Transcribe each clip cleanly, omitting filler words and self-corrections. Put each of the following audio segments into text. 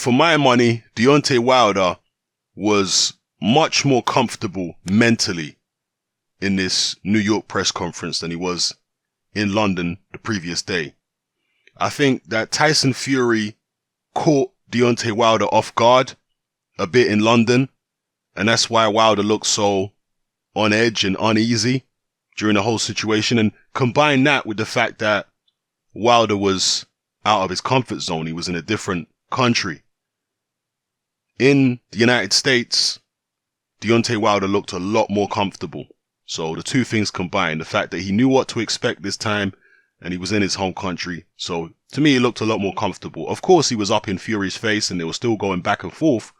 for my money, Deontay Wilder was much more comfortable mentally in this New York press conference than he was in London the previous day. I think that Tyson Fury caught Deontay Wilder off guard a bit in London, and that's why Wilder looked so on edge and uneasy during the whole situation. And combine that with the fact that Wilder was out of his comfort zone. He was in a different country. In the United States, Deontay Wilder looked a lot more comfortable. So the two things combined, the fact that he knew what to expect this time and he was in his home country. So to me, he looked a lot more comfortable. Of course, he was up in Fury's face and they were still going back and forth,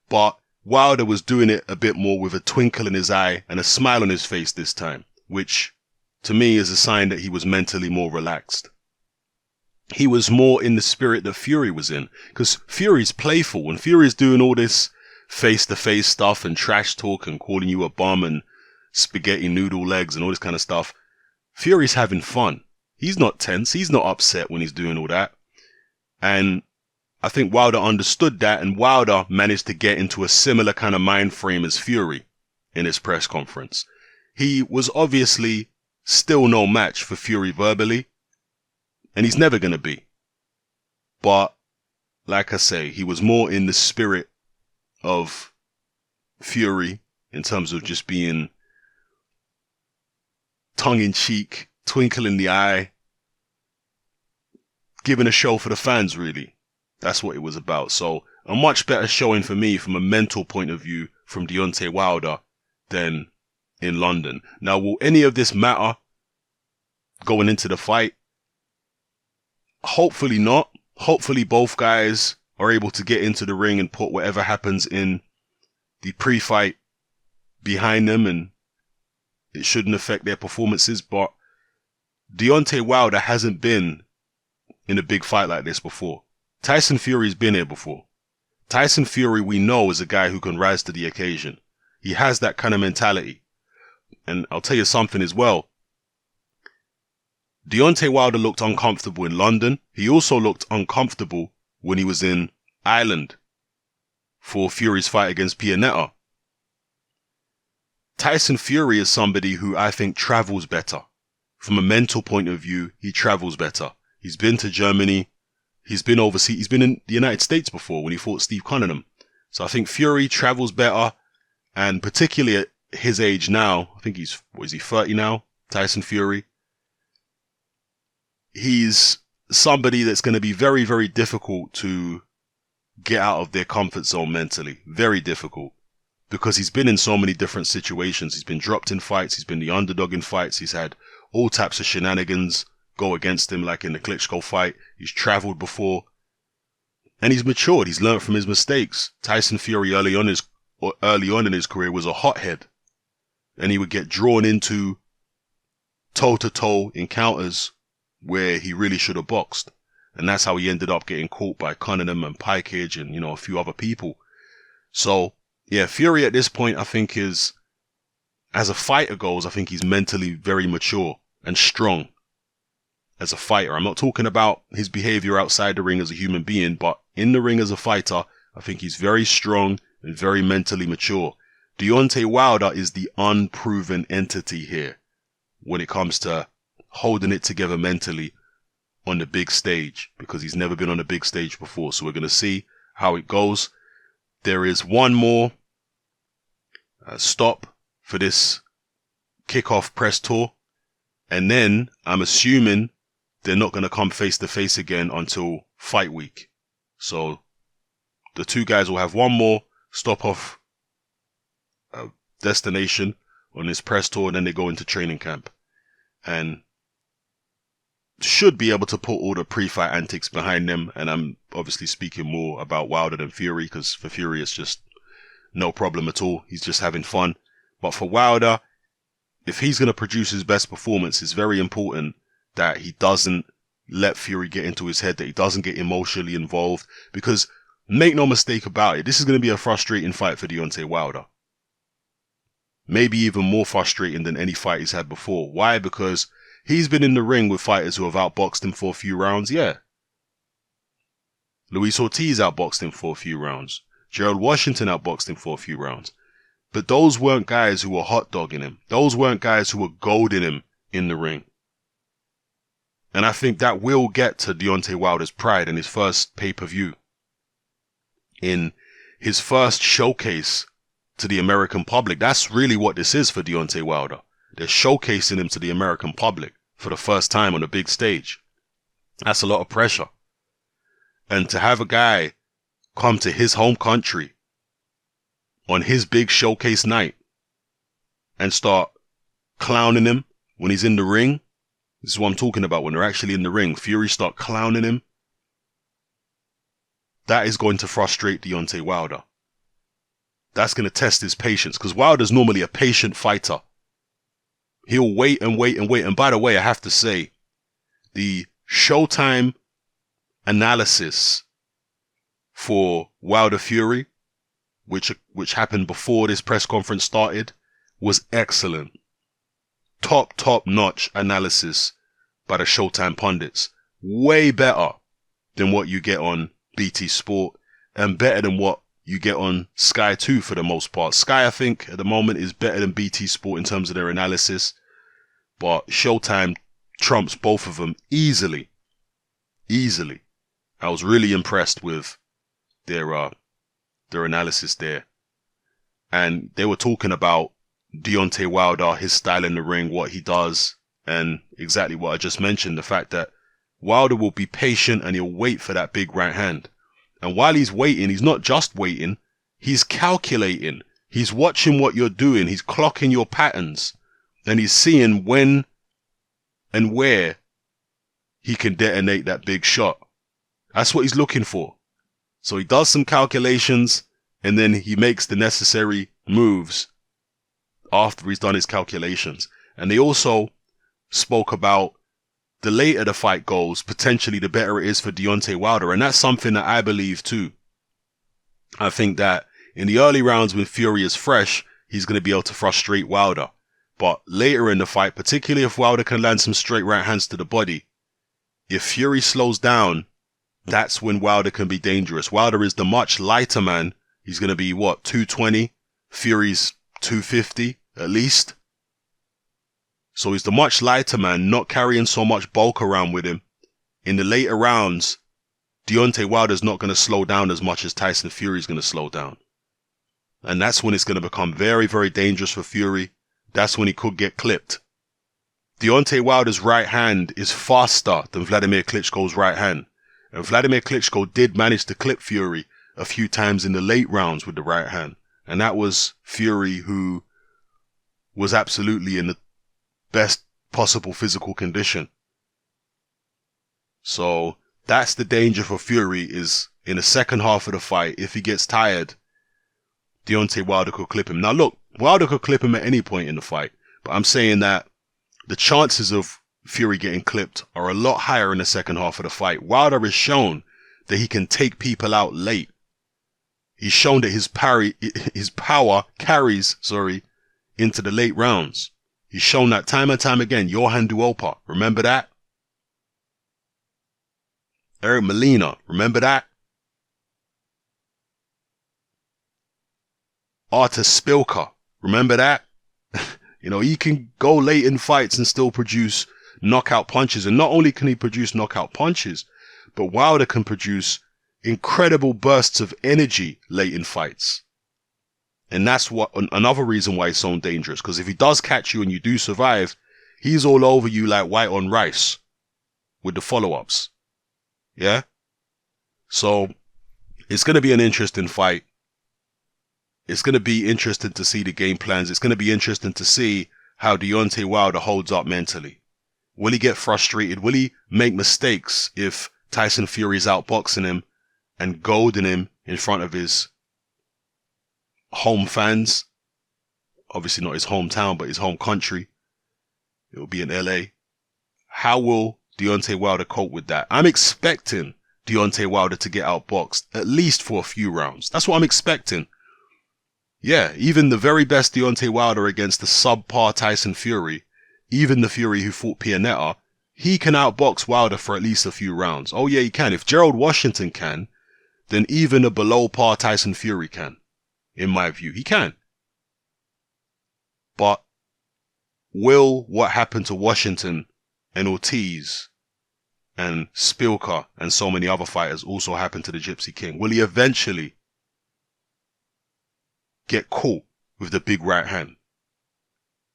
but Wilder was doing it a bit more with a twinkle in his eye and a smile on his face this time, which to me is a sign that he was mentally more relaxed. He was more in the spirit that Fury was in, because Fury's playful and Fury's doing all this face-to-face stuff and trash talk and calling you a bum and spaghetti noodle legs and all this kind of stuff. Fury's having fun. He's not tense. He's not upset when he's doing all that. And I think Wilder understood that, and Wilder managed to get into a similar kind of mind frame as Fury in his press conference. He was obviously still no match for Fury verbally, and he's never going to be. But like I say, he was more in the spirit of Fury in terms of just being tongue-in-cheek, twinkle in the eye, giving a show for the fans, really. That's what it was about. So a much better showing for me from a mental point of view from Deontay Wilder than in London. Now, will any of this matter going into the fight? Hopefully not. Hopefully both guys are able to get into the ring and put whatever happens in the pre-fight behind them, and it shouldn't affect their performances. But Deontay Wilder hasn't been in a big fight like this before. Tyson Fury's been here before. Tyson Fury, we know, is a guy who can rise to the occasion. He has that kind of mentality. And I'll tell you something as well. Deontay Wilder looked uncomfortable in London. He also looked uncomfortable when he was in Ireland for Fury's fight against Pianeta. Tyson Fury is somebody who I think travels better. From a mental point of view, he travels better. He's been to Germany. He's been overseas. He's been in the United States before when he fought Steve Cunningham. So I think Fury travels better, and particularly at his age now, I think he's 30 now? Tyson Fury. He's somebody that's going to be very, very difficult to get out of their comfort zone mentally. Very difficult. Because he's been in so many different situations. He's been dropped in fights. He's been the underdog in fights. He's had all types of shenanigans go against him, like in the Klitschko fight. He's traveled before. And he's matured. He's learned from his mistakes. Tyson Fury early on in his career was a hothead. And he would get drawn into toe-to-toe encounters where he really should have boxed. And that's how he ended up getting caught by Cunningham and Pikage and, a few other people. So, yeah, Fury at this point, I think is, as a fighter goes, I think he's mentally very mature and strong as a fighter. I'm not talking about his behavior outside the ring as a human being, but in the ring as a fighter, I think he's very strong and very mentally mature. Deontay Wilder is the unproven entity here when it comes to holding it together mentally on the big stage, because he's never been on a big stage before. So we're going to see how it goes. There is one more stop for this kickoff press tour, and then I'm assuming they're not going to come face to face again until fight week. So the two guys will have one more stop off destination on this press tour, and then they go into training camp and should be able to put all the pre-fight antics behind them. And I'm obviously speaking more about Wilder than Fury, because for Fury it's just no problem at all. He's just having fun. But for Wilder, if he's going to produce his best performance, it's very important that he doesn't let Fury get into his head, that he doesn't get emotionally involved, because make no mistake about it, this is going to be a frustrating fight for Deontay Wilder. Maybe even more frustrating than any fight he's had before. Why? Because he's been in the ring with fighters who have outboxed him for a few rounds, yeah. Luis Ortiz outboxed him for a few rounds. Gerald Washington outboxed him for a few rounds. But those weren't guys who were hot dogging him. Those weren't guys who were goading him in the ring. And I think that will get to Deontay Wilder's pride in his first pay-per-view. In his first showcase to the American public. That's really what this is for Deontay Wilder. They're showcasing him to the American public for the first time on a big stage. That's a lot of pressure. And to have a guy come to his home country on his big showcase night and start clowning him when he's in the ring. This is what I'm talking about. When they're actually in the ring, Fury start clowning him. That is going to frustrate Deontay Wilder. That's going to test his patience, because Wilder's normally a patient fighter. He'll wait and wait and wait. And by the way, I have to say, the Showtime analysis for Wilder Fury, which happened before this press conference started, was excellent. Top notch analysis by the Showtime pundits. Way better than what you get on BT Sport, and better than what you get on Sky 2 for the most part. Sky, I think, at the moment is better than BT Sport in terms of their analysis, but Showtime trumps both of them easily. Easily. I was really impressed with their analysis there. And they were talking about Deontay Wilder, his style in the ring, what he does, and exactly what I just mentioned, the fact that Wilder will be patient and he'll wait for that big right hand. And while he's waiting, he's not just waiting, he's calculating. He's watching what you're doing. He's clocking your patterns. And he's seeing when and where he can detonate that big shot. That's what he's looking for. So he does some calculations and then he makes the necessary moves after he's done his calculations. And they also spoke about the later the fight goes, potentially the better it is for Deontay Wilder. And that's something that I believe too. I think that in the early rounds when Fury is fresh, he's going to be able to frustrate Wilder. But later in the fight, particularly if Wilder can land some straight right hands to the body, if Fury slows down, that's when Wilder can be dangerous. Wilder is the much lighter man. He's going to be, 220? Fury's 250 at least. So he's the much lighter man, not carrying so much bulk around with him. In the later rounds, Deontay Wilder's not going to slow down as much as Tyson Fury's going to slow down. And that's when it's going to become very, very dangerous for Fury. That's when he could get clipped. Deontay Wilder's right hand is faster than Vladimir Klitschko's right hand. And Vladimir Klitschko did manage to clip Fury a few times in the late rounds with the right hand. And that was Fury, who was absolutely in the best possible physical condition. So that's the danger for Fury, is in the second half of the fight, if he gets tired, Deontay Wilder could clip him. Now look, Wilder could clip him at any point in the fight, but I'm saying that the chances of Fury getting clipped are a lot higher in the second half of the fight. Wilder has shown that he can take people out late. He's shown that his power carries into the late rounds. He's shown that time and time again. Johan Duopa, remember that? Eric Molina, remember that? Artur Spilka, remember that? He can go late in fights and still produce knockout punches. And not only can he produce knockout punches, but Wilder can produce incredible bursts of energy late in fights. And that's another reason why he's so dangerous. Because if he does catch you and you do survive, he's all over you like white on rice with the follow-ups. Yeah? So it's going to be an interesting fight. It's going to be interesting to see the game plans. It's going to be interesting to see how Deontay Wilder holds up mentally. Will he get frustrated? Will he make mistakes if Tyson Fury is outboxing him and goading him in front of his home fans? Obviously not his hometown, but his home country. It will be in LA. How will Deontay Wilder cope with that? I'm expecting Deontay Wilder to get outboxed at least for a few rounds. That's what I'm expecting. Yeah, even the very best Deontay Wilder against the subpar Tyson Fury, even the Fury who fought Pianetta, he can outbox Wilder for at least a few rounds. Oh yeah, he can. If Gerald Washington can, than even a below par Tyson Fury can, in my view. He can. But will what happened to Washington and Ortiz and Spilka and so many other fighters also happen to the Gypsy King? Will he eventually get caught with the big right hand?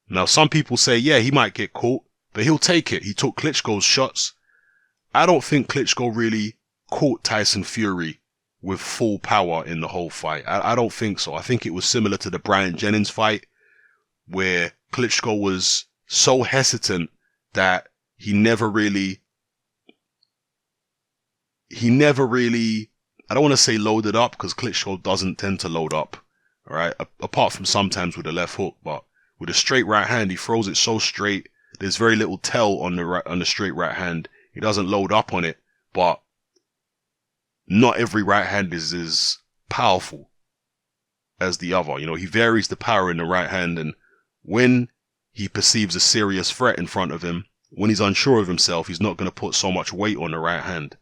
Now, some people say, yeah, he might get caught, but he'll take it. He took Klitschko's shots. I don't think Klitschko really caught Tyson Fury with full power in the whole fight. I don't think so. I think it was similar to the Bryant Jennings fight, where Klitschko was so hesitant that he never really, I don't want to say loaded up, because Klitschko doesn't tend to load up, all right? Apart from sometimes with the left hook, but with a straight right hand, he throws it so straight. There's very little tell on the straight right hand. He doesn't load up on it, but not every right hand is as powerful as the other. You know, he varies the power in the right hand, and when he perceives a serious threat in front of him, when he's unsure of himself, he's not going to put so much weight on the right hand.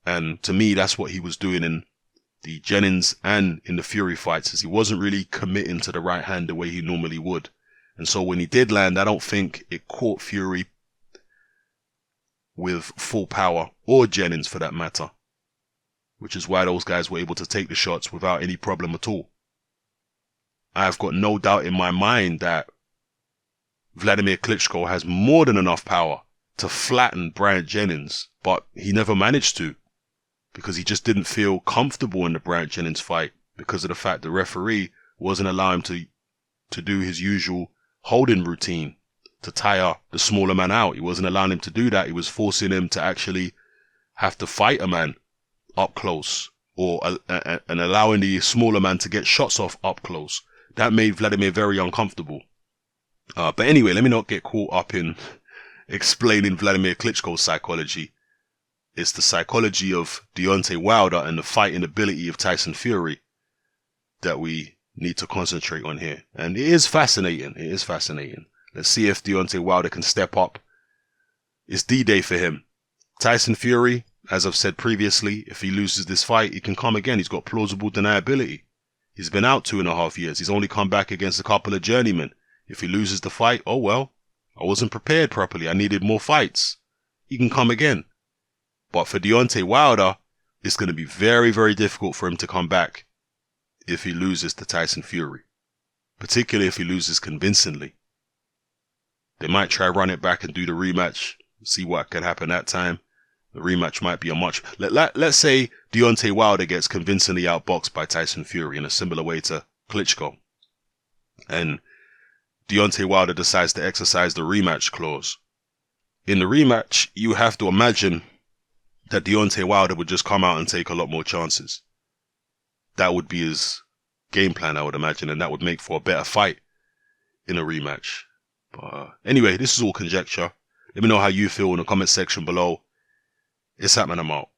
And to me, that's what he was doing in the Jennings and in the Fury fights, is he wasn't really committing to the right hand the way he normally would. And so when he did land, I don't think it caught Fury with full power, or Jennings for that matter, which is why those guys were able to take the shots without any problem at all. I've got no doubt in my mind that Vladimir Klitschko has more than enough power to flatten Bryant Jennings, but he never managed to, because he just didn't feel comfortable in the Bryant Jennings fight because of the fact the referee wasn't allowing him to do his usual holding routine to tire the smaller man out. He wasn't allowing him to do that. He was forcing him to actually have to fight a man up close, or and allowing the smaller man to get shots off up close. That made Vladimir very uncomfortable. But anyway, let me not get caught up in explaining Vladimir Klitschko's psychology. It's the psychology of Deontay Wilder and the fighting ability of Tyson Fury that we need to concentrate on here. And it is fascinating. It is fascinating. Let's see if Deontay Wilder can step up. It's D-Day for him. Tyson Fury, as I've said previously, if he loses this fight, he can come again. He's got plausible deniability. He's been out 2.5 years. He's only come back against a couple of journeymen. If he loses the fight, oh well, I wasn't prepared properly. I needed more fights. He can come again. But for Deontay Wilder, it's going to be very, very difficult for him to come back if he loses to Tyson Fury. Particularly if he loses convincingly. They might try run it back and do the rematch. See what can happen that time. The rematch might be a much... Let's say Deontay Wilder gets convincingly outboxed by Tyson Fury in a similar way to Klitschko. And Deontay Wilder decides to exercise the rematch clause. In the rematch, you have to imagine that Deontay Wilder would just come out and take a lot more chances. That would be his game plan, I would imagine, and that would make for a better fight in a rematch. But anyway, this is all conjecture. Let me know how you feel in the comment section below. It's happening, I'm out.